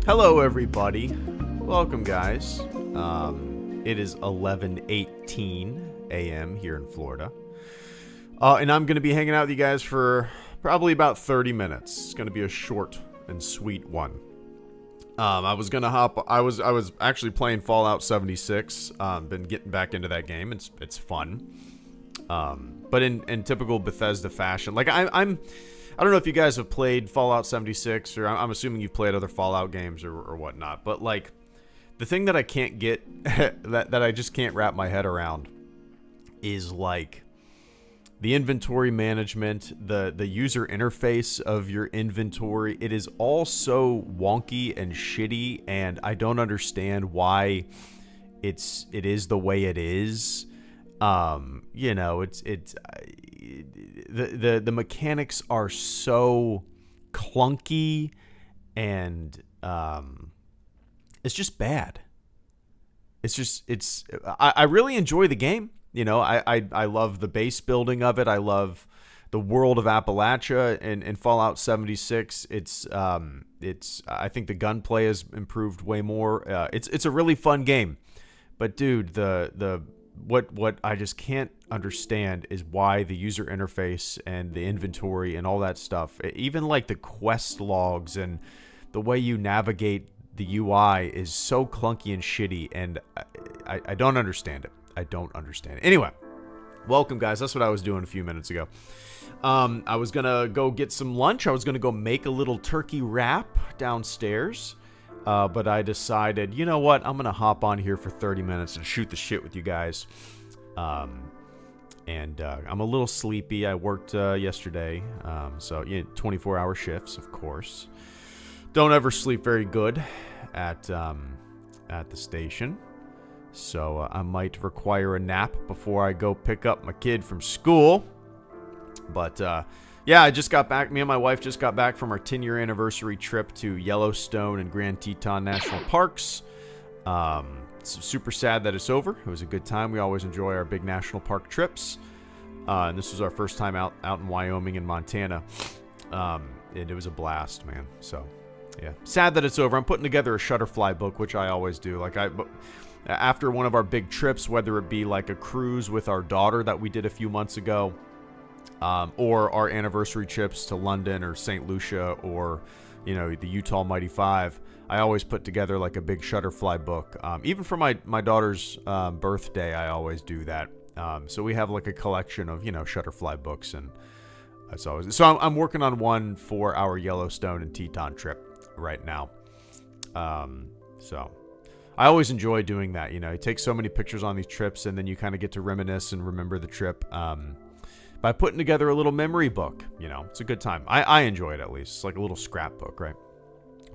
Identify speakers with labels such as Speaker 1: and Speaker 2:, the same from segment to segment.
Speaker 1: Hello everybody, welcome guys. It is 11:18 a.m. here in Florida, and I'm going to be hanging out with you guys for probably about 30 minutes. It's going to be a short and sweet one. I was actually playing Fallout 76. Been getting back into that game. It's fun. But in typical Bethesda fashion, like I don't know if you guys have played Fallout 76, or I'm assuming you've played other Fallout games or whatnot, but like the thing that I can't get, that I just can't wrap my head around is like the inventory management, the user interface of your inventory. It is all so wonky and shitty, and I don't understand why it is the way it is. You know, the mechanics are so clunky, and it's just bad. I really enjoy the game. You know, I love the base building of it. I love the world of Appalachia and Fallout 76. I think the gunplay has improved way more. It's a really fun game. But dude, what I just can't understand is why the user interface and the inventory and all that stuff, even like the quest logs and the way you navigate the UI, is so clunky and shitty, and I don't understand it. I don't understand it. Anyway, welcome guys. That's what I was doing a few minutes ago. I was gonna go get some lunch. I was gonna go make a little turkey wrap downstairs. But I decided, you know what? I'm going to hop on here for 30 minutes and shoot the shit with you guys. I'm a little sleepy. I worked yesterday. So, 24-hour shifts, of course. Don't ever sleep very good at the station. So I might require a nap before I go pick up my kid from school. But, yeah, I just got back. Me and my wife just got back from our 10-year anniversary trip to Yellowstone and Grand Teton National Parks. It's super sad that it's over. It was a good time. We always enjoy our big national park trips. And this was our first time out in Wyoming and Montana. And it was a blast, man. So, yeah. Sad that it's over. I'm putting together a Shutterfly book, which I always do. Like, after one of our big trips, whether it be like a cruise with our daughter that we did a few months ago, or our anniversary trips to London or St. Lucia, or, the Utah Mighty Five, I always put together like a big Shutterfly book. Even for my daughter's birthday, I always do that. So we have like a collection of, Shutterfly books, and that's always. So I'm working on one for our Yellowstone and Teton trip right now. So I always enjoy doing that. You take so many pictures on these trips, and then you kind of get to reminisce and remember the trip. By putting together a little memory book. It's a good time. I enjoy it, at least. It's like a little scrapbook, right?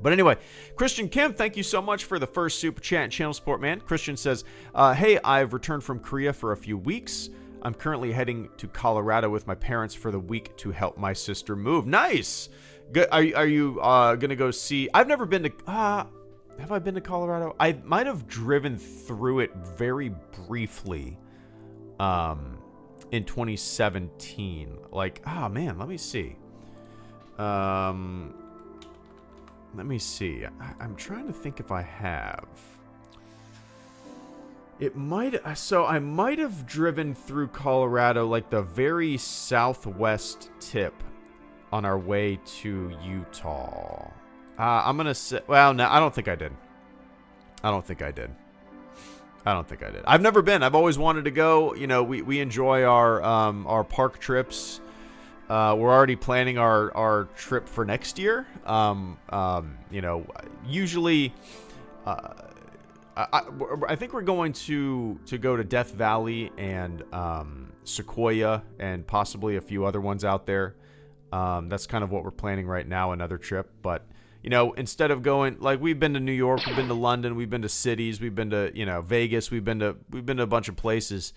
Speaker 1: But anyway, Christian Kim, thank you so much for the first super chat and channel support, man. Christian says, hey, I've returned from Korea for a few weeks. I'm currently heading to Colorado with my parents for the week to help my sister move. Nice. Good. Are you gonna go see? I've never been to. Have I been to Colorado? I might have driven through it very briefly. In 2017. Like, oh man, let me see. Let me see. I'm trying to think if I have. It might. So I might have driven through Colorado, like the very southwest tip, on our way to Utah. I'm gonna say. Well, no, I don't think I did. I don't think I did. I've never been. I've always wanted to go. You know, we enjoy our park trips. We're already planning our trip for next year. You know, usually, I think we're going to go to Death Valley and Sequoia and possibly a few other ones out there. That's kind of what we're planning right now, another trip. But, you know, instead of going, like, we've been to New York, we've been to London, we've been to cities, we've been to, you know, Vegas, we've been to a bunch of places.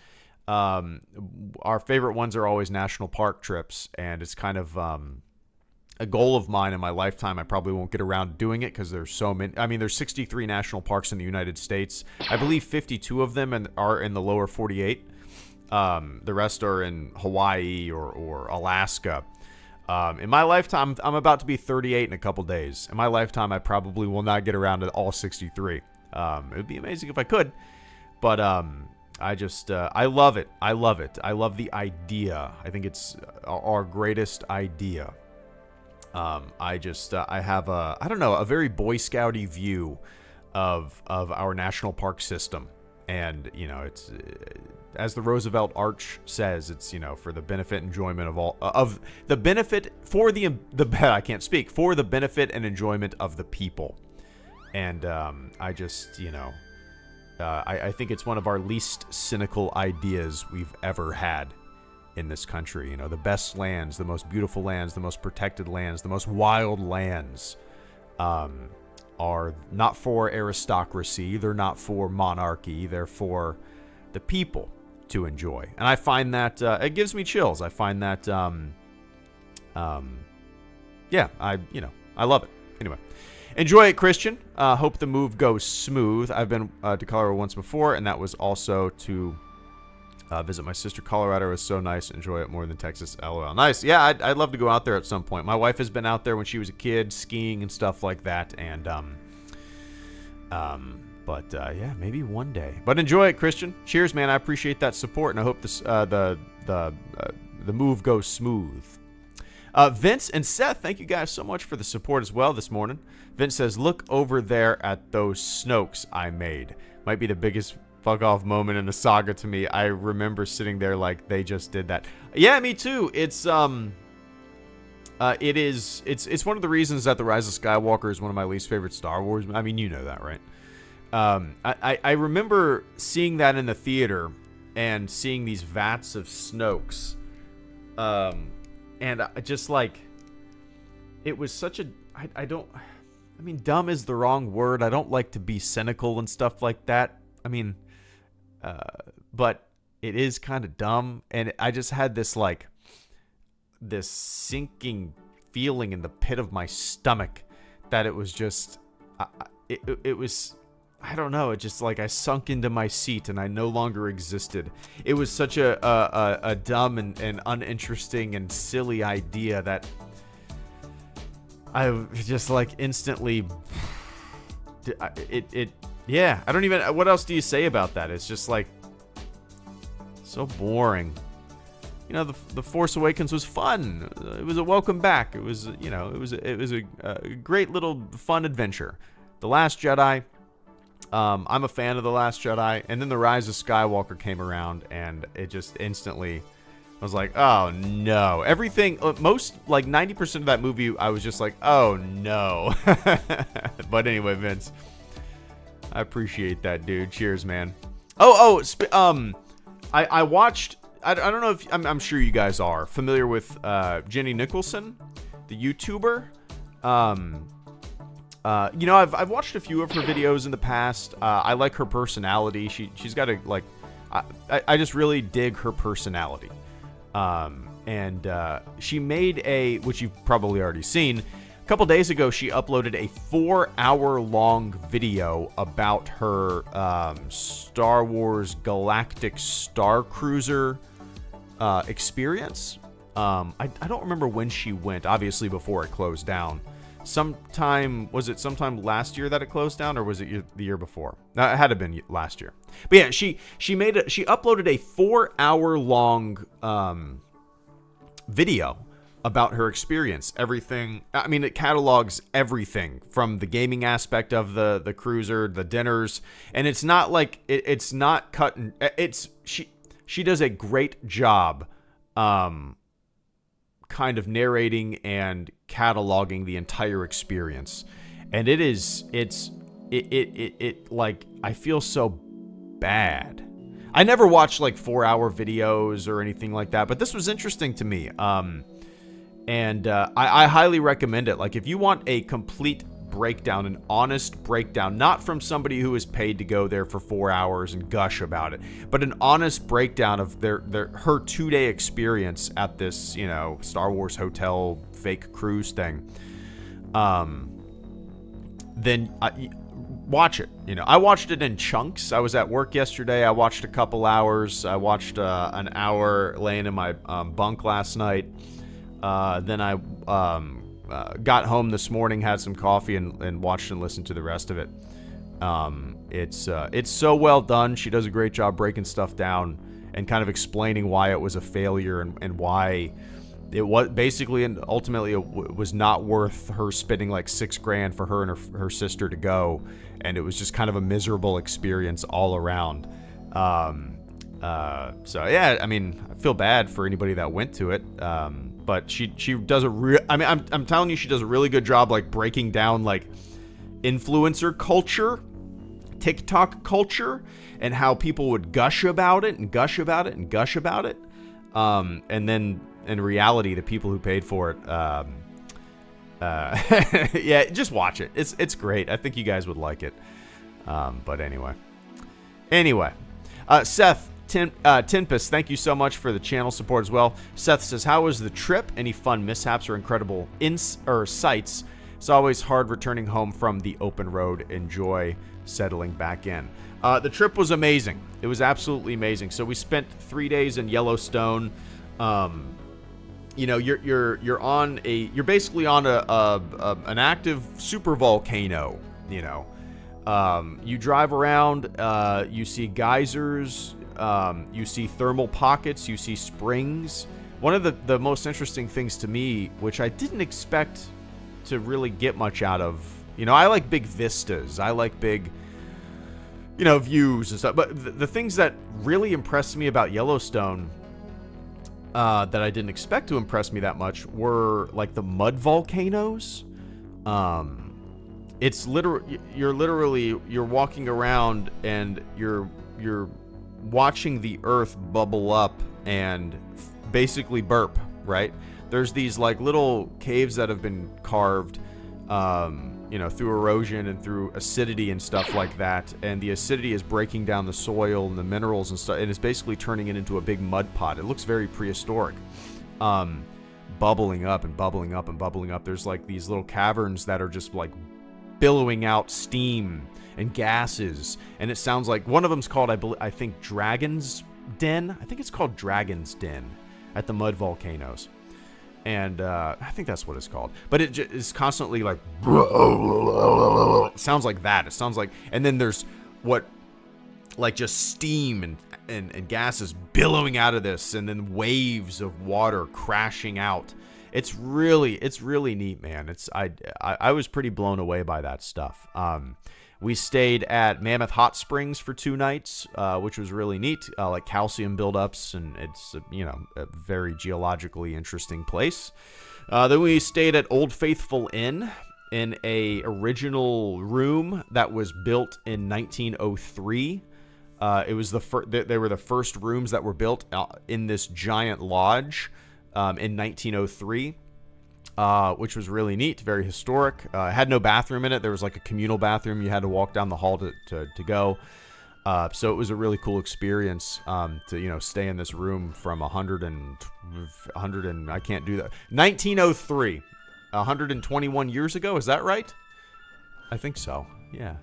Speaker 1: Our favorite ones are always national park trips, and it's kind of a goal of mine in my lifetime. I probably won't get around to doing it because there's so many. I mean, there's 63 national parks in the United States. I believe 52 of them are in the lower 48. The rest are in Hawaii or Alaska. In my lifetime, I'm about to be 38 in a couple days. In my lifetime, I probably will not get around to all 63. It would be amazing if I could, but I just I love it. I love it. I love the idea. I think it's our greatest idea. I have a very Boy Scouty view of our national park system, and you know, it's as the Roosevelt Arch says, it's, you know, for the benefit and enjoyment of all of the benefit for the I can't speak for the benefit and enjoyment of the people, and I just, you know, I think it's one of our least cynical ideas we've ever had in this country. You know, the best lands, the most beautiful lands, the most protected lands, the most wild lands are not for aristocracy. They're not for monarchy. They're for the people to enjoy. And I find that it gives me chills. I find that yeah, I love it. Anyway, enjoy it, Christian. Hope the move goes smooth. I've been to Colorado once before, and that was also to visit my sister. Colorado is so nice. Enjoy it more than Texas. LOL. Nice. Yeah, I'd love to go out there at some point. My wife has been out there when she was a kid, skiing and stuff like that. And yeah, maybe one day. But enjoy it, Christian. Cheers, man. I appreciate that support, and I hope this the move goes smooth. Vince and Seth, thank you guys so much for the support as well this morning. Vince says, look over there at those Snokes I made. Might be the biggest fuck off moment in the saga to me. I remember sitting there like they just did that. Yeah, me too. It's one of the reasons that The Rise of Skywalker is one of my least favorite Star Wars. I mean, you know that, right? I remember seeing that in the theater and seeing these vats of Snokes. And I just, like, it was such a, I mean, dumb is the wrong word. I don't like to be cynical and stuff like that. I mean, but it is kind of dumb. And I just had this, like, this sinking feeling in the pit of my stomach that it was just, it was, I don't know. It just, like, I sunk into my seat and I no longer existed. It was such a dumb and uninteresting and silly idea that I just, like, instantly, yeah, I don't even, what else do you say about that? It's just, like, so boring. You know, the Force Awakens was fun. It was a welcome back. It was, you know, it was a great little fun adventure. The Last Jedi, I'm a fan of The Last Jedi, and then The Rise of Skywalker came around, and it just instantly, I was like, oh no. Everything, most, like 90% of that movie, I was just like, oh no. But anyway, Vince, I appreciate that, dude. Cheers, man. I watched, I don't know if, I'm sure you guys are familiar with Jenny Nicholson, the YouTuber. You know, I've watched a few of her videos in the past. I like her personality. She's got a, like, I just really dig her personality. And she made which you've probably already seen. A couple days ago, she uploaded a 4-hour-long video about her Star Wars Galactic Star Cruiser experience. I don't remember when she went, obviously before it closed down. Was it sometime last year that it closed down, or was it the year before? It had to have been last year. But yeah, she uploaded a 4-hour-long video about her experience. Everything. I mean, it catalogs everything from the gaming aspect of the cruiser, the dinners, and it's not like it's not cut. She does a great job, kind of narrating and cataloging the entire experience, and it's like, I feel so bad. I never watched like 4-hour videos or anything like that, but this was interesting to me. And I highly recommend it. Like, if you want a complete breakdown, an honest breakdown, not from somebody who is paid to go there for 4 hours and gush about it, but an honest breakdown of her 2-day experience at this, Star Wars hotel fake cruise thing, then watch it. I watched it in chunks. I was at work yesterday. I watched a couple hours. I watched an hour laying in my bunk last night. Then I got home this morning, had some coffee, and watched and listened to the rest of it. It's so well done. She does a great job breaking stuff down and kind of explaining why it was a failure and why it was basically and ultimately it was not worth her spending like $6,000 for her and her sister to go, and it was just kind of a miserable experience all around. So yeah, I mean, I feel bad for anybody that went to it. But she does I'm telling you, she does a really good job, like, breaking down like influencer culture, TikTok culture, and how people would gush about it and gush about it and gush about it. And then in reality, the people who paid for it, yeah, just watch it. It's great. I think you guys would like it. But anyway, Seth Tinpus, thank you so much for the channel support as well. Seth says, how was the trip? Any fun mishaps or incredible sights? It's always hard returning home from the open road. Enjoy settling back in. The trip was amazing. It was absolutely amazing. So we spent 3 days in Yellowstone. You're basically on an active super volcano. You drive around, you see geysers, you see thermal pockets, you see springs. One of the most interesting things to me, which I didn't expect to really get much out of, I like big vistas, I like big, views and stuff, but the things that really impressed me about Yellowstone, that I didn't expect to impress me that much, were like the mud volcanoes. It's you're walking around and you're watching the earth bubble up and basically burp, right? There's these like little caves that have been carved, through erosion and through acidity and stuff like that, and the acidity is breaking down the soil and the minerals and stuff, and it's basically turning it into a big mud pot. It looks very prehistoric, bubbling up and bubbling up and bubbling up. There's like these little caverns that are just like billowing out steam and gases, and it sounds like one of them's called, I think, Dragon's Den. I think it's called Dragon's Den at the mud volcanoes, and I think that's what it's called. But it is constantly like it sounds like that. It sounds like, and then there's just steam and gases billowing out of this, and then waves of water crashing out. It's really neat, man. I was pretty blown away by that stuff. We stayed at Mammoth Hot Springs for 2 nights, which was really neat, like calcium buildups, and it's a very geologically interesting place. Then we stayed at Old Faithful Inn in a original room that was built in 1903. It was they were the first rooms that were built in this giant lodge in 1903. Which was really neat, very historic. Had no bathroom in it. There was like a communal bathroom. You had to walk down the hall to go. So it was a really cool experience to stay in this room from 100 and I can't do that. 1903, 121 years ago. Is that right? I think so. Yeah.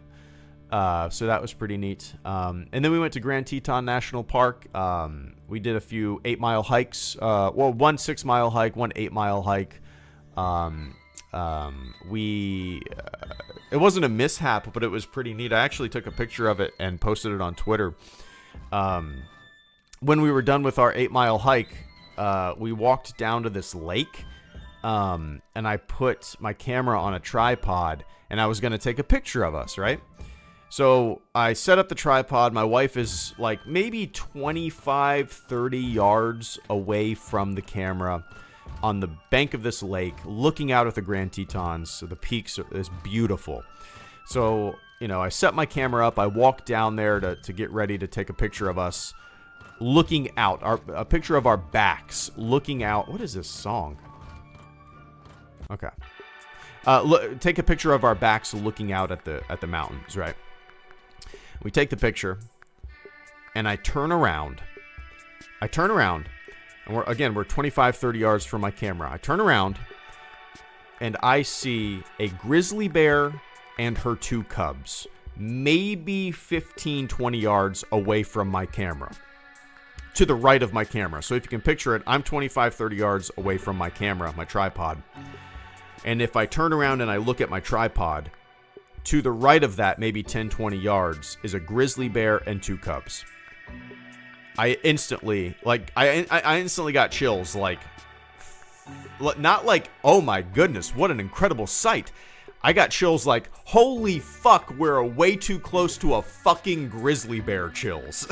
Speaker 1: So that was pretty neat. And then we went to Grand Teton National Park. We did a few 8-mile hikes. One 6-mile hike, one 8-mile hike. It wasn't a mishap, but it was pretty neat. I actually took a picture of it and posted it on Twitter. When we were done with our 8-mile hike, we walked down to this lake, and I put my camera on a tripod, and I was going to take a picture of us, right? So I set up the tripod. My wife is like maybe 25, 30 yards away from the camera on the bank of this lake, looking out at the Grand Tetons. So the peaks is beautiful. So, I set my camera up. I walked down there to get ready to take a picture of us looking out. A picture of our backs looking out. What is this song? Okay. Take a picture of our backs looking out at the mountains, right? We take the picture, and I turn around. And we're 25, 30 yards from my camera. I turn around, and I see a grizzly bear and her 2 cubs, maybe 15, 20 yards away from my camera, to the right of my camera. So if you can picture it, I'm 25, 30 yards away from my camera, my tripod. And if I turn around and I look at my tripod, to the right of that, maybe 10, 20 yards, is a grizzly bear and 2 cubs. I instantly got chills, not like, oh my goodness, what an incredible sight. I got chills like, holy fuck, we're way too close to a fucking grizzly bear chills.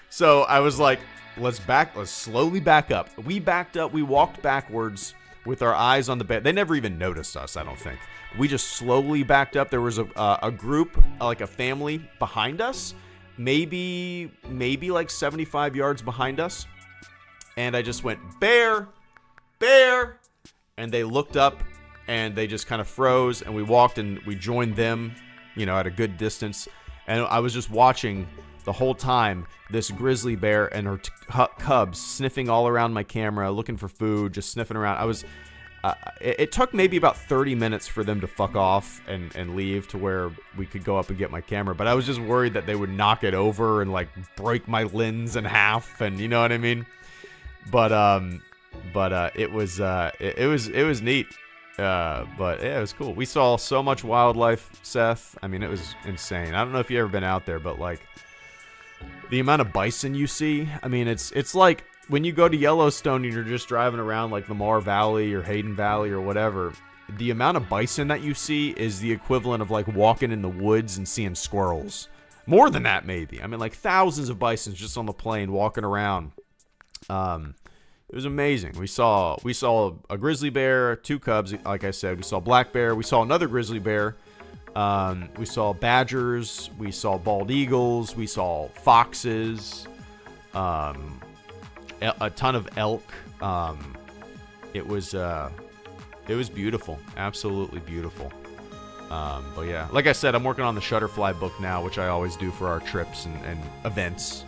Speaker 1: So I was like, let's slowly back up. We backed up, we walked backwards with our eyes on the bed. They never even noticed us, I don't think. We just slowly backed up. There was a group, like a family behind us, maybe like 75 yards behind us. And I just went, bear, bear. And they looked up and they just kind of froze, and we walked and we joined them, at a good distance. And I was just watching the whole time this grizzly bear and her cubs sniffing all around my camera, looking for food, just sniffing around. It took maybe about 30 minutes for them to fuck off and leave to where we could go up and get my camera. But I was just worried that they would knock it over and break my lens in half, and you know what I mean. But it was neat. But yeah, it was cool. We saw so much wildlife, Seth. I mean, it was insane. I don't know if you've ever been out there, but the amount of bison you see. I mean, it's like when you go to Yellowstone and you're just driving around Lamar Valley or Hayden Valley or whatever, the amount of bison that you see is the equivalent of walking in the woods and seeing squirrels. More than that, maybe. I mean, thousands of bisons just on the plain walking around. It was amazing. We saw a grizzly bear, 2 cubs, like I said. We saw black bear. We saw another grizzly bear. We saw badgers. We saw bald eagles. We saw foxes. A ton of elk. It was beautiful, absolutely beautiful. But yeah, like I said, I'm working on the Shutterfly book now, which I always do for our trips and events.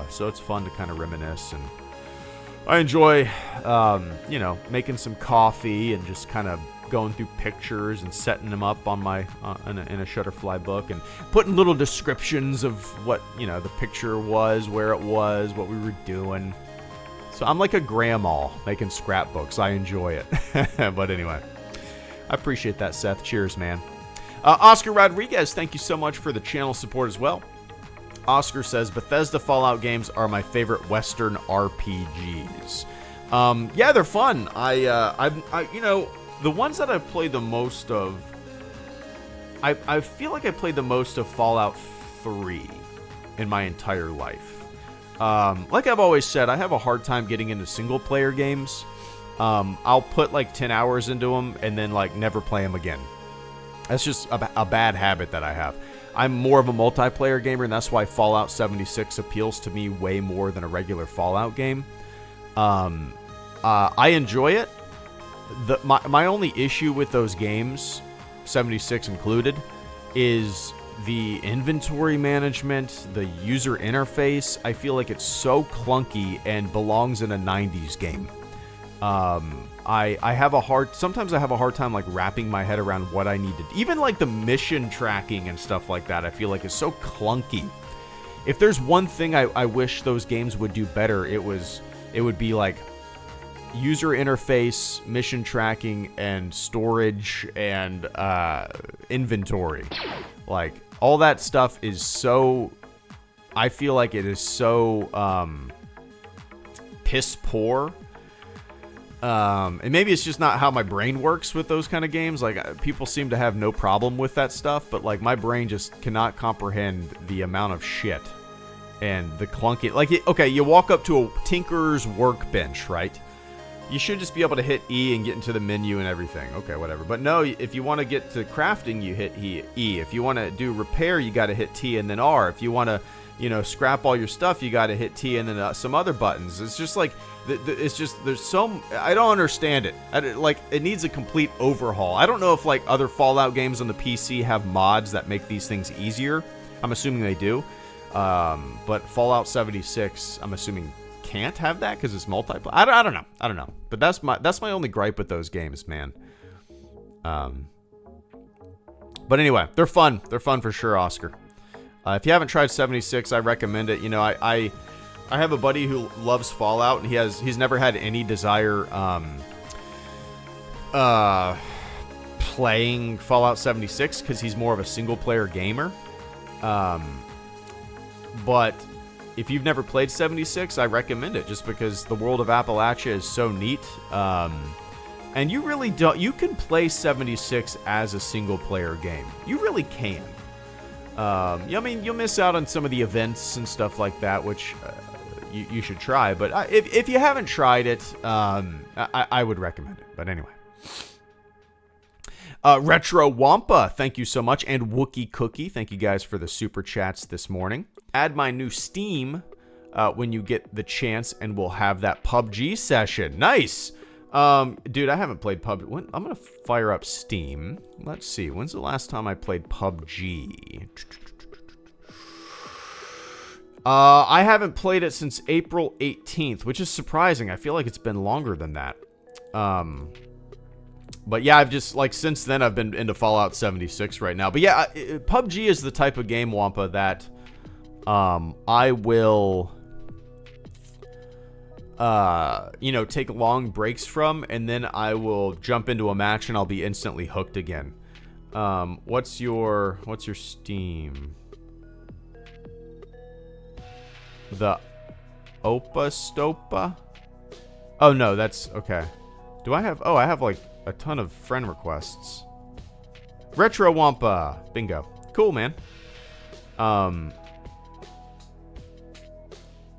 Speaker 1: So it's fun to kind of reminisce, and I enjoy, making some coffee and just kind of going through pictures and setting them up on my in a Shutterfly book and putting little descriptions of what the picture was, where it was, what we were doing. So I'm like a grandma making scrapbooks. I enjoy it. But anyway, I appreciate that, Seth. Cheers, man. Oscar Rodriguez, thank you so much for the channel support as well. Oscar says, Bethesda Fallout games are my favorite Western RPGs. Yeah, they're fun. The ones that I've played the most of, I feel like I played the most of Fallout 3 in my entire life. Like I've always said, I have a hard time getting into single-player games. I'll put 10 hours into them and then never play them again. That's just a bad habit that I have. I'm more of a multiplayer gamer, and that's why Fallout 76 appeals to me way more than a regular Fallout game. I enjoy it. My only issue with those games, 76 included, is the inventory management, the user interface, I feel like it's so clunky and belongs in a 90s game. Sometimes I have a hard time like wrapping my head around what I need to, even like the mission tracking and stuff like that, I feel like is so clunky. If there's one thing I wish those games would do better, it would be like user interface, mission tracking, and storage, and inventory. Like, all that stuff is so... I feel like it is so piss poor. And maybe it's just not how my brain works with those kind of games. Like, people seem to have no problem with that stuff, but like my brain just cannot comprehend the amount of shit and the clunky. Like, okay, you walk up to a tinkerer's workbench, right? You should just be able to hit E and get into the menu and everything. Okay, whatever. But no, if you want to get to crafting, you hit E. If you want to do repair, you got to hit T and then R. If you want to, scrap all your stuff, you got to hit T and then some other buttons. It's just like, it's just, there's so, I don't understand it. It needs a complete overhaul. I don't know if like other Fallout games on the PC have mods that make these things easier. I'm assuming they do. But Fallout 76, I'm assuming can't have that because it's multiplayer. I don't know. But that's my only gripe with those games, man. But anyway, they're fun. They're fun for sure, Oscar. If you haven't tried 76, I recommend it. I have a buddy who loves Fallout, and he's never had any desire playing Fallout 76 because he's more of a single player gamer. But if you've never played 76, I recommend it just because the world of Appalachia is so neat. And you really don't. You can play 76 as a single player game. You really can. I mean, you'll miss out on some of the events and stuff like that, which you should try. But if you haven't tried it, I would recommend it. But anyway. Retro Wampa, thank you so much. And Wookie Cookie, thank you guys for the super chats this morning. Add my new Steam when you get the chance, and we'll have that PUBG session. Nice! Dude, I haven't played PUBG. I'm going to fire up Steam. Let's see. When's the last time I played PUBG? I haven't played it since April 18th, which is surprising. I feel like it's been longer than that. But yeah, I've just, like, since then, I've been into Fallout 76 right now. But yeah, PUBG is the type of game, Wampa, that I will... take long breaks from, and then I will jump into a match and I'll be instantly hooked again. What's your Steam? The Opa Stopa? Oh no, that's okay. Do I have? Oh, I have like a ton of friend requests. Retro Wampa, bingo, cool, man.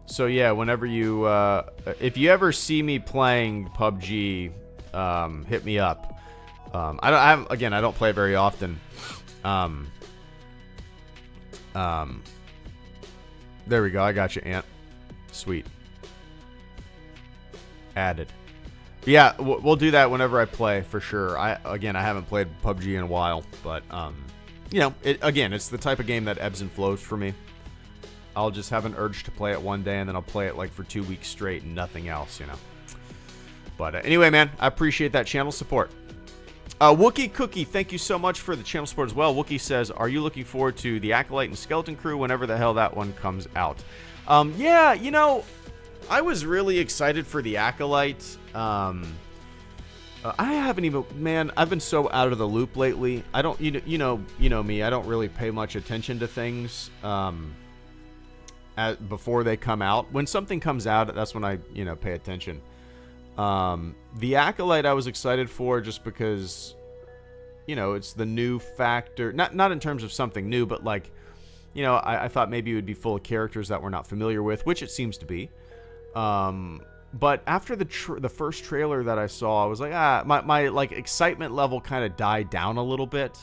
Speaker 1: So yeah, whenever you, if you ever see me playing PUBG, hit me up. I don't play it very often. There we go. I got you, Ant. Sweet. Added. But yeah, we'll do that whenever I play for sure. I haven't played PUBG in a while, but it's the type of game that ebbs and flows for me. I'll just have an urge to play it one day, and then I'll play it like for 2 weeks straight and nothing else, But anyway, man, I appreciate that channel support. Wookie Cookie, thank you so much for the channel support as well. Wookie says, are you looking forward to the Acolyte and Skeleton Crew whenever the hell that one comes out? Yeah, I was really excited for the Acolyte. I haven't even, man, I've been so out of the loop lately. I don't, you know me, I don't really pay much attention to things. Before they come out. When something comes out, that's when I, pay attention. The Acolyte I was excited for just because, it's the new factor. Not in terms of something new, but like, I thought maybe it would be full of characters that we're not familiar with, which it seems to be. But after the first trailer that I saw, I was like, my like excitement level kind of died down a little bit.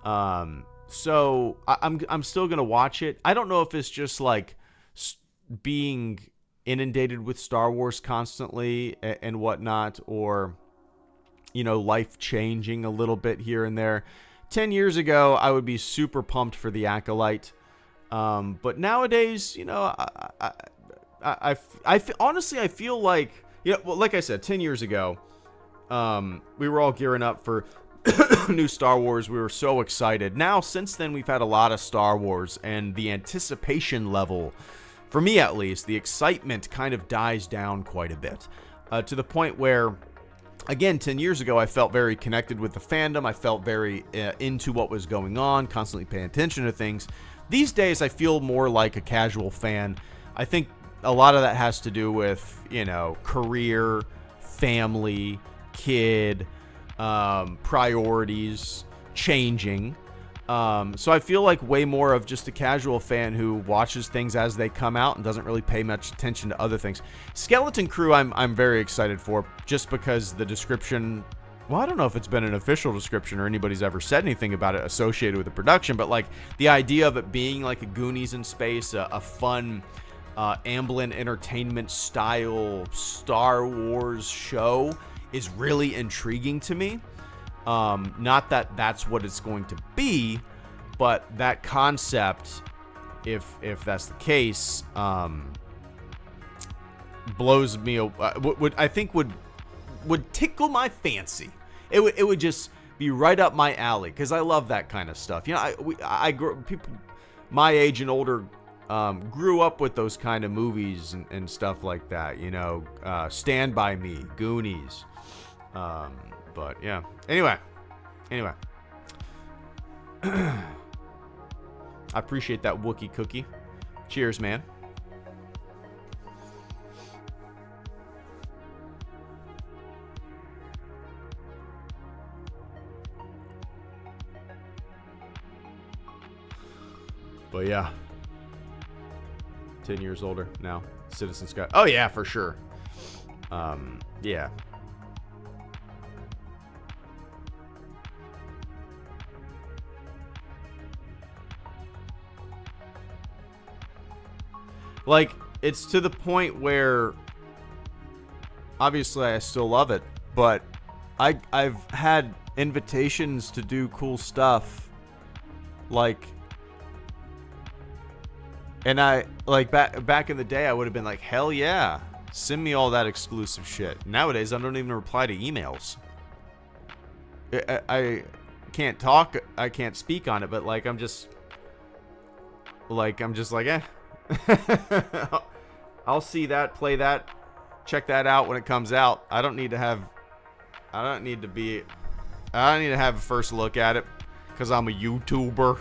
Speaker 1: So I'm still gonna watch it. I don't know if it's just like being inundated with Star Wars constantly and whatnot, or life changing a little bit here and there 10 years ago, I would be super pumped for the Acolyte. But nowadays, you know, honestly, I feel like, you know, well, like I said, 10 years ago, we were all gearing up for new Star Wars. We were so excited. Now, since then, we've had a lot of Star Wars, and the anticipation level, for me at least, the excitement kind of dies down quite a bit. To the point where, again, 10 years ago, I felt very connected with the fandom. I felt very into what was going on, constantly paying attention to things. These days, I feel more like a casual fan. I think a lot of that has to do with, you know, career, family, kid, priorities changing. So I feel like way more of just a casual fan who watches things as they come out and doesn't really pay much attention to other things. Skeleton Crew, I'm very excited for, just because the description, well, I don't know if it's been an official description or anybody's ever said anything about it associated with the production, but like the idea of it being like a Goonies in space, a fun Amblin Entertainment style Star Wars show is really intriguing to me. Not that that's what it's going to be, but that concept, if that's the case, blows me. Would tickle my fancy. It would just be right up my alley, because I love that kind of stuff. You know, I grew, people my age and older grew up with those kind of movies and stuff like that. You know, Stand By Me, Goonies. But yeah. Anyway. I appreciate that Wookiee cookie. Cheers, man. But yeah. 10 years older now. Citizen Sky. Oh yeah, for sure. Yeah. Like, it's to the point where, obviously I still love it, but I've had invitations to do cool stuff, like, and I, like, back in the day, I would have been like, hell yeah, send me all that exclusive shit. Nowadays, I don't even reply to emails. I can't talk, I can't speak on it, but, like, I'm just like, eh. I'll see that, play that, check that out when it comes out. I don't need to have a first look at it because I'm a YouTuber.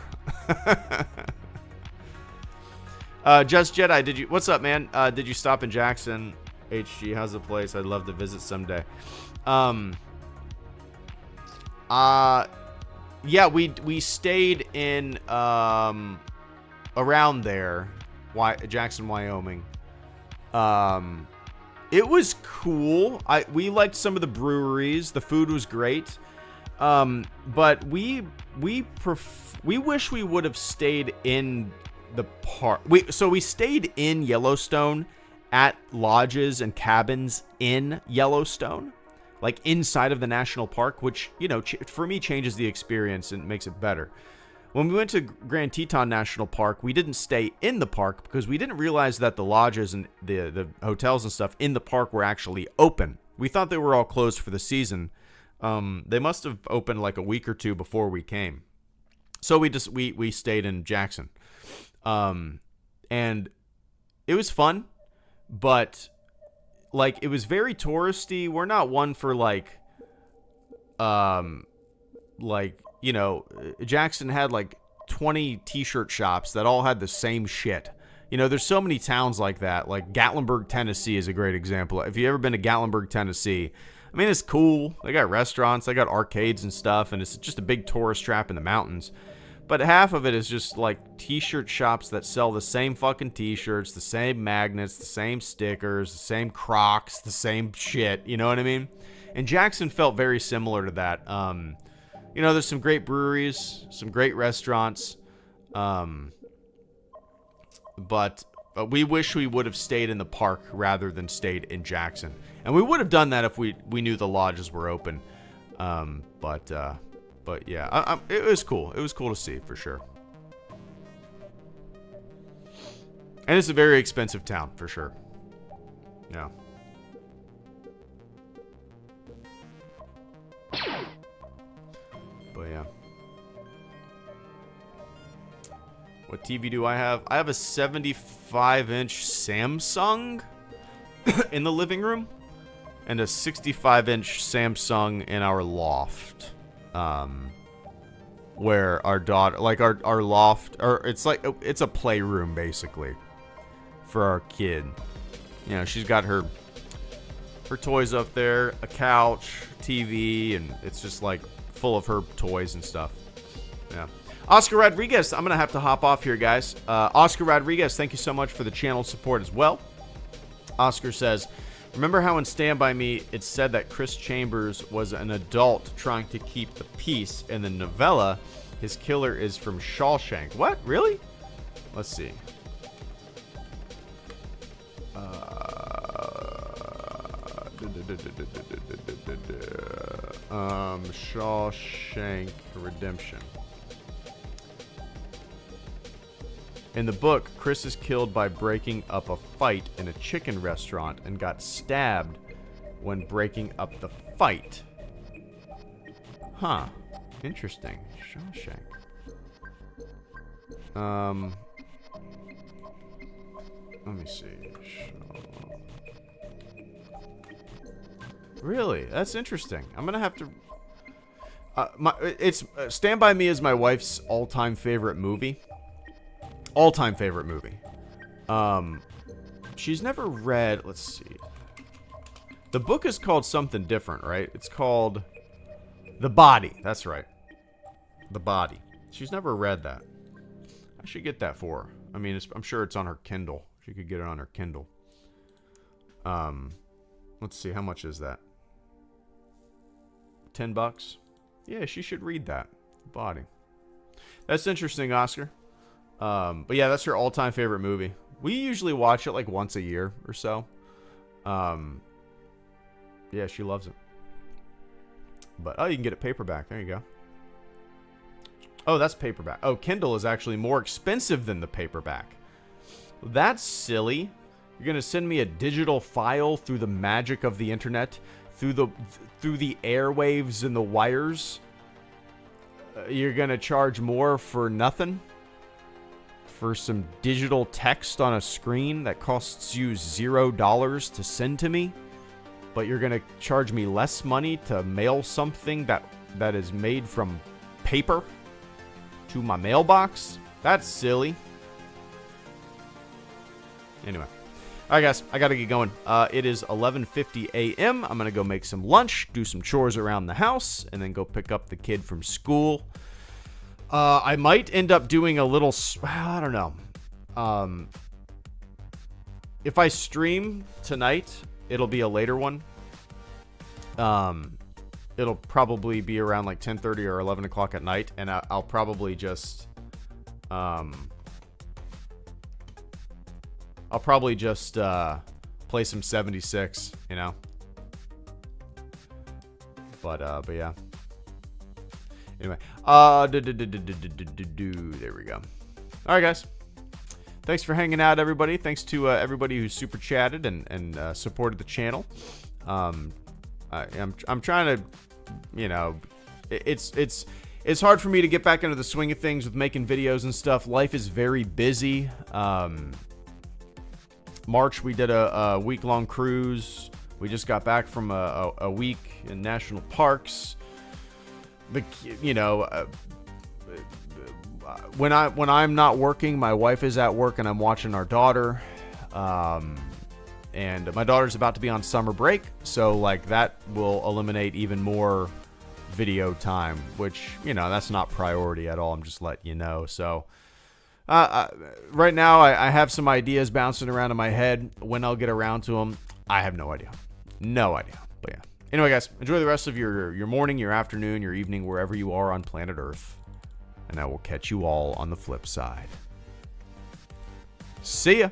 Speaker 1: Just Jedi, what's up, man? Did you stop in Jackson? HG, how's the place? I'd love to visit someday. Yeah, we stayed in around there. Jackson, Wyoming. It was cool. We liked some of the breweries. The food was great. But we wish we would have stayed in the park. We stayed in Yellowstone at lodges and cabins in Yellowstone, like inside of the national park, which, you know, for me changes the experience and makes it better. When we went to Grand Teton National Park, we didn't stay in the park because we didn't realize that the lodges and the hotels and stuff in the park were actually open. We thought they were all closed for the season. They must have opened like a week or two before we came. So we stayed in Jackson. And it was fun, but like it was very touristy. We're not one for you know, Jackson had like 20 t-shirt shops that all had the same shit. You know, there's so many towns like that. Like Gatlinburg, Tennessee is a great example. If you've ever been to Gatlinburg, Tennessee, I mean, it's cool. They got restaurants, they got arcades and stuff, and it's just a big tourist trap in the mountains. But half of it is just like t-shirt shops that sell the same fucking t-shirts, the same magnets, the same stickers, the same Crocs, the same shit. You know what I mean? And Jackson felt very similar to that. You know, there's some great breweries, some great restaurants, but we wish we would have stayed in the park rather than stayed in Jackson. And we would have done that if we knew the lodges were open. But But yeah, it was cool. It was cool to see for sure. And it's a very expensive town for sure. Yeah. But yeah. What TV do I have? I have a 75-inch Samsung in the living room and a 65-inch Samsung in our loft. Where our daughter, like our loft, or it's a playroom basically for our kid. You know, she's got her toys up there, a couch, TV, and it's just like full of her toys and stuff. Yeah. Oscar Rodriguez, I'm going to have to hop off here, guys. Oscar Rodriguez, thank you so much for the channel support as well. Oscar says, remember how in Stand By Me it said that Chris Chambers was an adult trying to keep the peace? In the novella, his killer is from Shawshank. What? Really? Let's see. Shawshank Redemption. In the book, Chris is killed by breaking up a fight in a chicken restaurant and got stabbed when breaking up the fight. Huh. Interesting. Shawshank. Let me see. Really? That's interesting. I'm gonna have to. Stand By Me is my wife's all-time favorite movie. All-time favorite movie. She's never read. Let's see. The book is called something different, right? It's called The Body. That's right. The Body. She's never read that. I should get that for her. I mean, I'm sure it's on her Kindle. She could get it on her Kindle. Let's see. How much is that? $10? Yeah, she should read that. Body. That's interesting, Oscar. But yeah, that's her all-time favorite movie. We usually watch it like once a year or so. Yeah, she loves it. But, oh, you can get it paperback. There you go. Oh, that's paperback. Oh, Kindle is actually more expensive than the paperback. That's silly. You're going to send me a digital file through the magic of the internet, through the airwaves and the wires. You're going to charge more for nothing? For some digital text on a screen that costs you $0 to send to me? But you're going to charge me less money to mail something that is made from paper to my mailbox? That's silly. Anyway. Alright, guys. I got to get going. It is 11:50 a.m. I'm going to go make some lunch, do some chores around the house, and then go pick up the kid from school. I might end up doing a little... I don't know. If I stream tonight, it'll be a later one. It'll probably be around like 10:30 or 11 o'clock at night, and I'll probably just... play some 76, you know? But yeah. Anyway, there we go. All right, guys. Thanks for hanging out, everybody. Thanks to everybody who super chatted and supported the channel. I'm trying to, you know, it's hard for me to get back into the swing of things with making videos and stuff. Life is very busy. March we did a week-long cruise. We just got back from a week in national parks. When I'm not working, my wife is at work and I'm watching our daughter. And my daughter's about to be on summer break, so like that will eliminate even more video time, which, you know, that's not priority at all. I'm just letting you know. So right now I have some ideas bouncing around in my head. When I'll get around to them, I have no idea. No idea. But yeah. Anyway, guys, enjoy the rest of your morning, your afternoon, your evening, wherever you are on planet Earth. And I will catch you all on the flip side. See ya.